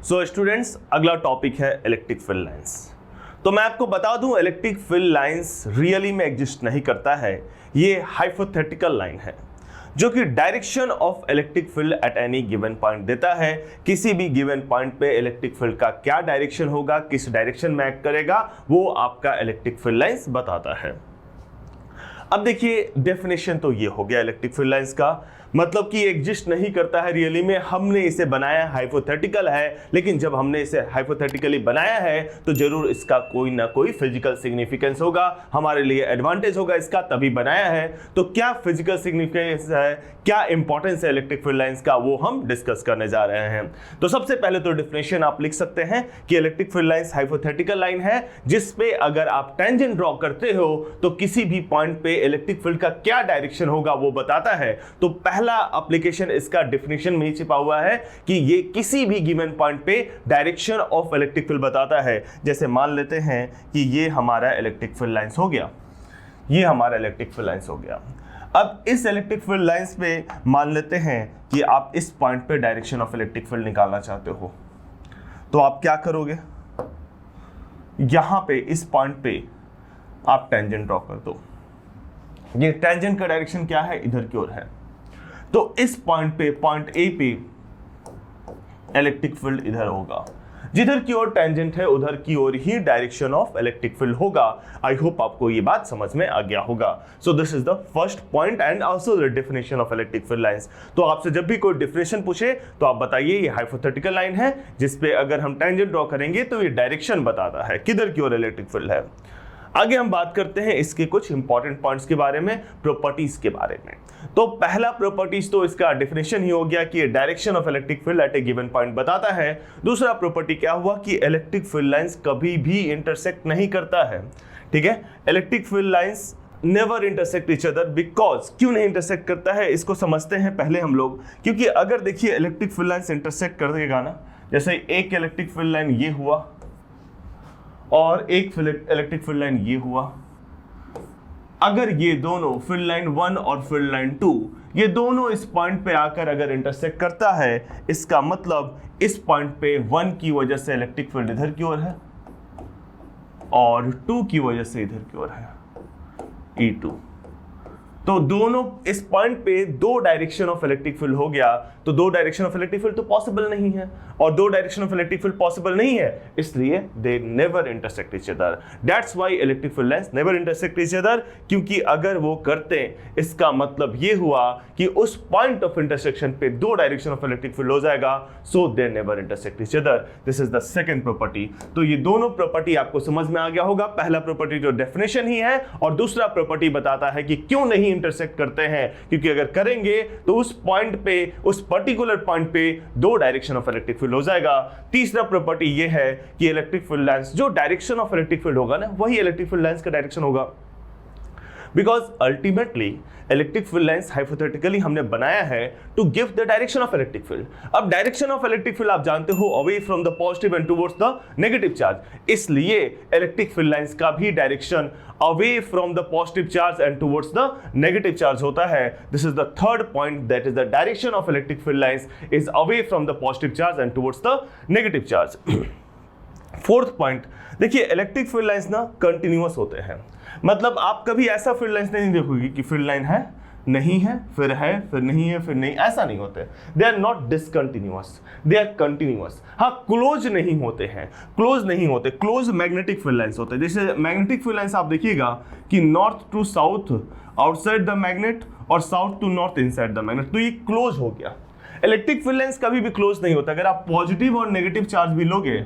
So students, अगला topic है electric field lines. तो मैं आपको बता दूं, इलेक्ट्रिक फील्ड लाइंस रियली में एग्जिस्ट नहीं करता है। ये हाइपोथेटिकल लाइन है जो कि direction of electric field at any given point देता है। किसी भी गिवन पॉइंट पे इलेक्ट्रिक फील्ड का क्या डायरेक्शन होगा, किस डायरेक्शन में एक्ट करेगा, वो आपका इलेक्ट्रिक फील्ड लाइंस बताता है। अब देखिए, डेफिनेशन तो ये हो गया इलेक्ट्रिक फील्ड लाइंस का, मतलब कि एग्जिस्ट नहीं करता है रियली में। हमने इसे बनाया, हाइपोथेटिकल है, लेकिन जब हमने इसे हाइपोथेटिकली बनाया है तो जरूर इसका कोई ना कोई फिजिकल सिग्निफिकेंस होगा, हमारे लिए एडवांटेज होगा इसका, तभी बनाया है। तो क्या फिजिकल सिग्निफिकेंस है, क्या इंपॉर्टेंस है इलेक्ट्रिक फील्ड लाइंस का, वो हम डिस्कस करने जा रहे हैं। तो सबसे पहले तो डेफिनेशन आप लिख सकते हैं कि electric field lines hypothetical line है जिसपे अगर आप टेंजेंट ड्रॉ करते हो तो किसी भी पॉइंट पे इलेक्ट्रिक फील्ड का क्या डायरेक्शन होगा वो बताता है। तो पहला एप्लीकेशन इसका डेफिनेशन में ही छिपा हुआ है कि ये किसी भी गिवन पॉइंट पे डायरेक्शन ऑफ इलेक्ट्रिक फील्ड बताता है। जैसे मान लेते हैं कि ये हमारा इलेक्ट्रिक फील्ड लाइंस हो गया, ये हमारा इलेक्ट्रिक फील्ड लाइंस हो गया। अब इस इलेक्ट्रिक फील्ड लाइंस पे मान लेते हैं कि आप इस पॉइंट पे डायरेक्शन ऑफ इलेक्ट्रिक फील्ड निकालना चाहते हो, तो आप क्या करोगे, यहां पे इस पॉइंट पे आप टेंजेंट ड्रॉ कर दो। ये टेंजेंट का डायरेक्शन क्या है, इधर की ओर है। तो इस पॉइंट पे, पॉइंट ए पे इलेक्ट्रिक फील्ड इधर होगा, जिधर की ओर टेंजेंट है उधर की ओर ही डायरेक्शन ऑफ इलेक्ट्रिक फील्ड होगा। आई होप आपको ये बात समझ में आ गया होगा। So this is the first point and also the definition of electric field lines. तो आपसे जब भी कोई डेफिनेशन पूछे तो आप बताइए ये हाइपोथेटिकल लाइन है जिसपे अगर हम टेंजेंट ड्रॉ करेंगे तो ये डायरेक्शन बताता है किधर की ओर इलेक्ट्रिक फील्ड है। आगे हम बात करते हैं इसके कुछ इंपॉर्टेंट पॉइंट्स के बारे में, प्रॉपर्टीज के बारे में। तो पहला प्रॉपर्टीज तो इसका डेफिनेशन ही हो गया कि direction of electric field eight A given point बताता है। दूसरा प्रॉपर्टी क्या हुआ कि इलेक्ट्रिक फील्ड लाइंस कभी भी इंटरसेक्ट नहीं करता है। ठीक है, electric field lines never intersect each other. Because क्यों नहीं इंटरसेक्ट करता है इसको समझते हैं पहले हम लोग। क्योंकि अगर देखिए इलेक्ट्रिक फील्ड लाइंस इंटरसेक्ट कर देगा ना, जैसे एक इलेक्ट्रिक फील्ड लाइन ये हुआ और एक इलेक्ट्रिक फील्ड लाइन ये हुआ, अगर ये दोनों फील्ड लाइन 1 और फील्ड लाइन 2 ये दोनों इस पॉइंट पे आकर अगर इंटरसेक्ट करता है, इसका मतलब इस पॉइंट पे 1 की वजह से इलेक्ट्रिक फील्ड इधर की ओर है और 2 की वजह से इधर की ओर है, E2। तो दोनों इस पॉइंट पे दो डायरेक्शन ऑफ इलेक्ट्रिक फील्ड हो गया, तो दो डायरेक्शन ऑफ इलेक्ट्रिक फील्ड तो पॉसिबल नहीं है, और दो direction of electric field possible नहीं है, इसलिए दे never intersect each other. That's why electric field lines never intersect each other, क्योंकि अगर वो करते इसका मतलब ये हुआ कि उस पॉइंट ऑफ इंटरसेक्शन पे दो डायरेक्शन ऑफ इलेक्ट्रिक फील्ड हो जाएगा, so they never intersect each other. This is the second property. तो ये दोनों प्रॉपर्टी आपको समझ में आ गया होगा। पहला प्रॉपर्टी जो डेफिनेशन ही है और दूसरा प्रॉपर्टी बताता है कि क्यों नहीं इंटरसेक्ट करते हैं, क्योंकि अगर करेंगे तो उस पॉइंट पे, उस पर्टिकुलर पॉइंट पे दो डायरेक्शन ऑफ इलेक्ट्रिक फील्ड हो जाएगा। तीसरा प्रॉपर्टी ये है कि इलेक्ट्रिक फील्ड लाइंस, जो डायरेक्शन ऑफ इलेक्ट्रिक फील्ड होगा ना, वही इलेक्ट्रिक फील्ड लाइंस का डायरेक्शन होगा। Because ultimately electric field lines hypothetically हमने बनाया है to give the direction of electric field. अब डायरेक्शन ऑफ इलेक्ट्रिक फील्ड आप जानते हो away from the positive and towards the negative charge, इसलिए इलेक्ट्रिक फील्ड लाइंस का भी direction away from the positive charge and towards the negative charge होता है। This is the third point, that is the direction of electric field lines is away from the positive charge and towards the negative charge. Fourth point, देखिए electric field lines ना continuous होते हैं, मतलब आप कभी ऐसा फील्ड लाइंस नहीं देखोगे कि फील्ड लाइन है, नहीं है, फिर नहीं है, फिर नहीं, ऐसा नहीं होते। They are not discontinuous, they are continuous. हाँ, क्लोज नहीं होते हैं, क्लोज नहीं होते, क्लोज मैग्नेटिक फील्ड लाइंस होते हैं। जैसे मैग्नेटिक फील्ड लाइंस आप देखिएगा कि north to south outside the magnet और south to north inside the magnet, तो ये क्लोज हो गया। इलेक्ट्रिक फील्ड लाइंस कभी भी क्लोज नहीं होता। अगर आप पॉजिटिव और नेगेटिव चार्ज भी लोगे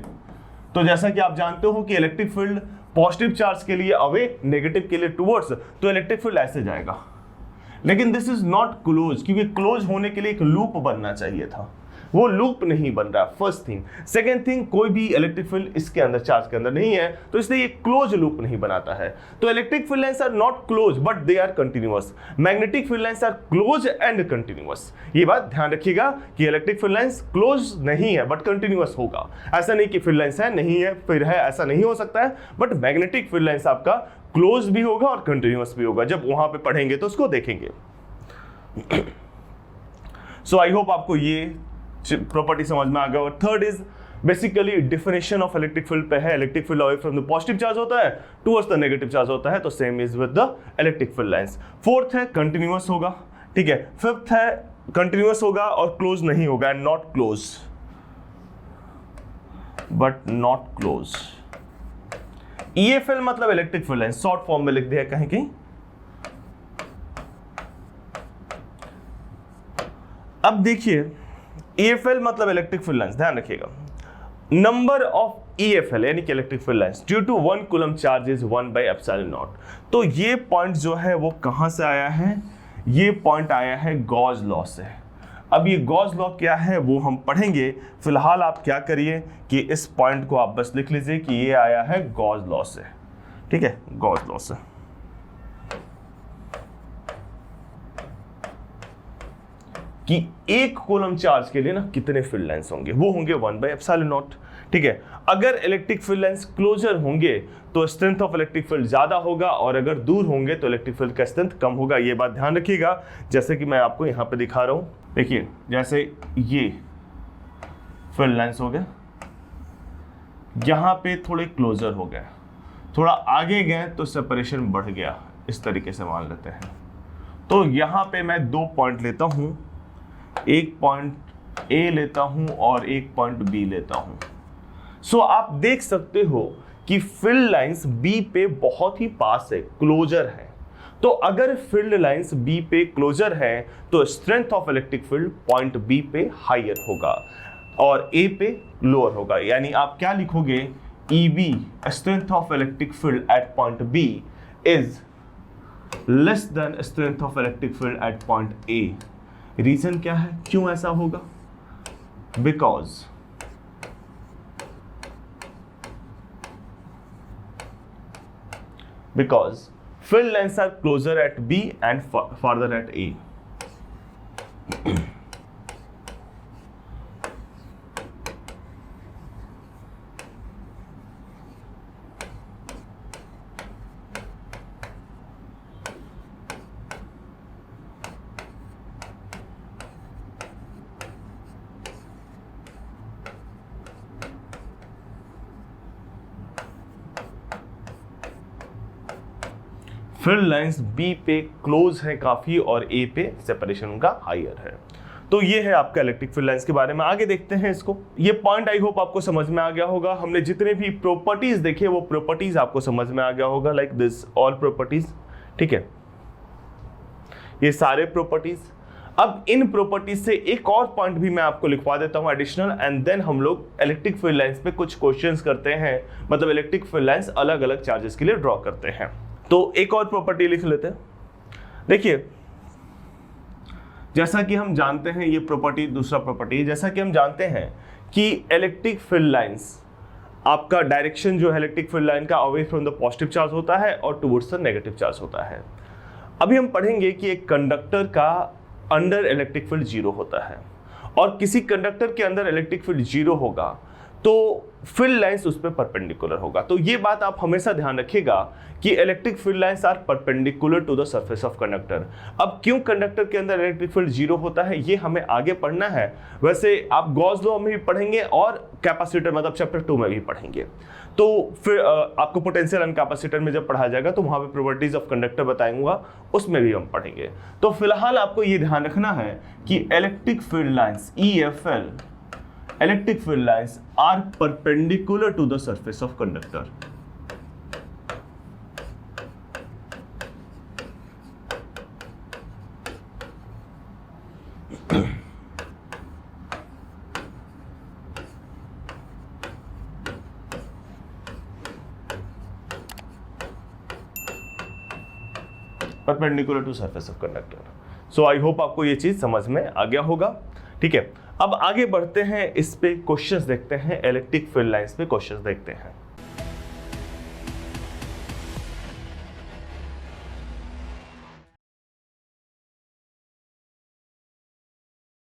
तो जैसा कि आप जानते हो कि इलेक्ट्रिक फील्ड पॉजिटिव चार्ज के लिए अवे, नेगेटिव के लिए टुवर्ड्स, तो इलेक्ट्रिक फील्ड ऐसे जाएगा। लेकिन दिस इज नॉट क्लोज, क्योंकि क्लोज होने के लिए एक लूप बनना चाहिए था, वो लूप नहीं बन रहा। First thing. सेकेंड थिंग, कोई भी इलेक्ट्रिक फील्ड इसके अंदर, चार्ज के अंदर नहीं है, तो इसलिए ये क्लोज लूप नहीं बनाता है। तो electric field lines are not close but they are continuous. Magnetic field lines are close and continuous. ये बात ध्यान रखिएगा कि इलेक्ट्रिक फील्ड लाइंस क्लोज नहीं है बट कंटिन्यूअस होगा। ऐसा नहीं कि फील्ड लाइंस है, नहीं है, फिर है, ऐसा नहीं हो सकता है। बट मैग्नेटिक फील्ड लाइंस आपका क्लोज भी होगा और कंटिन्यूअस भी होगा। जब वहां पे पढ़ेंगे तो उसको देखेंगे। सो आई होप आपको ये प्रॉपर्टी समझ में आ गया। और third is basically definition of electric field पे है, electric field away from the positive charge होता है टुवर्ड्स द नेगेटिव चार्ज होता है, तो same is with the electric field lines. Fourth है कंटिन्यूअस होगा, ठीक है। फिफ्थ है कंटिन्यूअस होगा और क्लोज नहीं होगा, and not close but not close. EFL मतलब electric field line, short form में लिख दिया कहीं कहीं। अब देखिए EFL मतलब इलेक्ट्रिक फील्ड लाइंस, ध्यान रखिएगा। नंबर ऑफ EFL यानी कि electric field lines due to 1 coulomb charge is 1/ε0। तो ये पॉइंट जो है वो कहां से आया है, ये पॉइंट आया है गॉस लॉ से। अब ये गॉस लॉ क्या है वो हम पढ़ेंगे, फिलहाल आप क्या करिए कि इस पॉइंट को आप बस लिख लीजिए कि ये आया है गॉस लॉ से, ठीक है, गॉस लॉ से। कि एक कूलम चार्ज के लिए ना कितने फील्ड लाइंस होंगे, वो होंगे 1/ε0, ठीक है। अगर इलेक्ट्रिक फील्ड लाइंस क्लोजर होंगे तो स्ट्रेंथ ऑफ इलेक्ट्रिक फील्ड ज्यादा होगा, और अगर दूर होंगे तो इलेक्ट्रिक फील्ड का स्ट्रेंथ कम होगा। ये बात ध्यान रखिएगा, जैसे कि मैं आपको यहां पे दिखा रहा हूं। देखिए जैसे ये फील्ड लाइंस हो गया, यहां पे थोड़े क्लोजर हो गए, थोड़ा आगे गए तो सेपरेशन बढ़ गया, इस तरीके से मान लेते हैं। तो यहां पे मैं 2 पॉइंट लेता हूं, एक पॉइंट ए लेता हूं और एक पॉइंट बी लेता हूं। सो आप देख सकते हो कि फील्ड लाइंस बी पे बहुत ही पास है, क्लोजर है। तो अगर फील्ड लाइंस बी पे क्लोजर है तो strength of electric field point B पे हायर होगा और ए पे लोअर होगा। यानी आप क्या लिखोगे, EB strength of electric field at point B is less than strength of electric field at point A. Reason क्या है, क्यों ऐसा होगा? Because field lines are closer at B and farther at A. Field lines B पे close है काफी और ए पे सेपरेशन उनका हायर है। तो ये है आपका इलेक्ट्रिक फील्ड लाइंस के बारे में। आगे देखते हैं इसको। ये पॉइंट आई होप आपको समझ में आ गया होगा। हमने जितने भी प्रॉपर्टीज देखे वो प्रॉपर्टीज आपको समझ में आ गया होगा, लाइक दिस ऑल प्रॉपर्टीज, ठीक है, ये सारे प्रॉपर्टीज। अब इन प्रॉपर्टीज से एक और पॉइंट भी मैं आपको लिखवा देता हूं एडिशनल, एंड देन हम लोग इलेक्ट्रिक फील्ड लाइंस पे कुछ क्वेश्चंस करते हैं, मतलब इलेक्ट्रिक फील्ड लाइंस अलग अलग चार्जेस के लिए ड्रॉ करते हैं। तो एक और प्रॉपर्टी लिख लेते हैं। देखिए जैसा कि हम जानते हैं, ये प्रॉपर्टी दूसरा प्रॉपर्टी, जैसा कि हम जानते हैं कि इलेक्ट्रिक फील्ड लाइंस आपका डायरेक्शन जो है इलेक्ट्रिक फील्ड लाइन का away from the positive charge होता है और टुवर्ड्स द नेगेटिव चार्ज होता है। अभी हम पढ़ेंगे कि एक कंडक्टर का अंडर इलेक्ट्रिक फील्ड 0 होता है और किसी कंडक्टर के अंदर इलेक्ट्रिक फील्ड 0 होगा तो फील्ड लाइंस उस पर परपेंडिकुलर होगा। तो ये बात आप हमेशा ध्यान रखिएगा कि electric field lines are perpendicular to the surface of conductor. अब क्यों कंडक्टर के अंदर इलेक्ट्रिक फील्ड 0 होता है ये हमें आगे पढ़ना है। वैसे आप गॉस लॉ में भी पढ़ेंगे और कैपेसिटर मतलब चैप्टर 2 में भी पढ़ेंगे। तो फिर आपको पोटेंशियल एंड कैपेसिटर में जब पढ़ा जाएगा तो वहां पे प्रॉपर्टीज ऑफ कंडक्टर बताएंगा, उसमें भी हम पढ़ेंगे। तो फिलहाल आपको ये ध्यान रखना है कि electric field lines EFL, electric field lines are perpendicular to the surface of conductor. Perpendicular to surface of conductor. So I hope आपको ये चीज समझ में आ गया होगा, ठीक है। अब आगे बढ़ते हैं, इस पे क्वेश्चंस देखते हैं, इलेक्ट्रिक फील्ड लाइंस पे क्वेश्चंस देखते हैं।